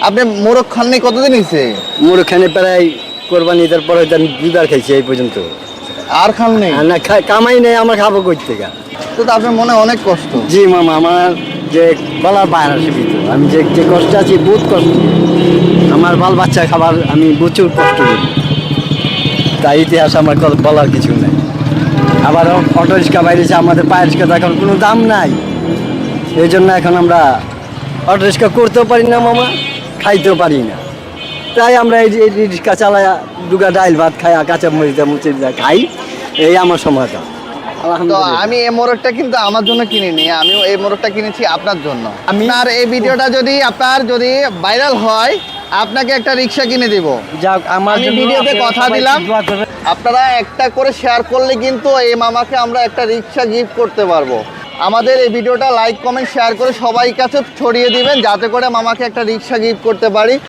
আপনি মোরগ খাননি কতদিন হয়েছে? মোর খানে প্রায় কোরবানি ঈদের পরে দুবার খাইছি এই পর্যন্ত। আর খান নেই? আর না কামাই নেই, আমার খাবো কই থেকে? তো আপনার মনে অনেক কষ্ট। জি মামা, আমার যে বলার বাইরে সীমিত, আমি যে যে কষ্ট আছি বহুত কষ্ট। আমার বাল বাচ্চা খাবার আমি প্রচুর কষ্ট করি, তাই ইতিহাস আমার বলার কিছু নাই। আবার অটো রিক্সা বাইরেছে, আমাদের পায়ের রিক্সা এখন কোনো দাম নাই, এই জন্য এখন আমরা অটো রিক্সা করতেও পারি না মামা, খাইতেও পারি না। তাই আমরা এই রিক্সা চালাই, দুগা ডাইল ভাত খাই, কাঁচা মরিচা মুচিটা খাই, এই আমার সমাধান। তো আমি এই মোরগটা কিন্তু আমার জন্য কিনিনি, আমি এই মোরগটা কিনেছি আপনার জন্য। আপনার এই ভিডিওটা যদি ভাইরাল হয়, আপনাকে একটা রিক্সা কিনে দিব। যাক, আমার আমি ভিডিওতে কথা দিলাম, আপনারা একটা করে শেয়ার করলে কিন্তু এই মামাকে আমরা একটা রিক্সা গিফট করতে পারবো। আমাদের এই ভিডিওটা লাইক কমেন্ট শেয়ার করে সবাই কাছে ছড়িয়ে দিবেন, যাতে করে মামাকে একটা রিক্সা গিফট করতে পারি।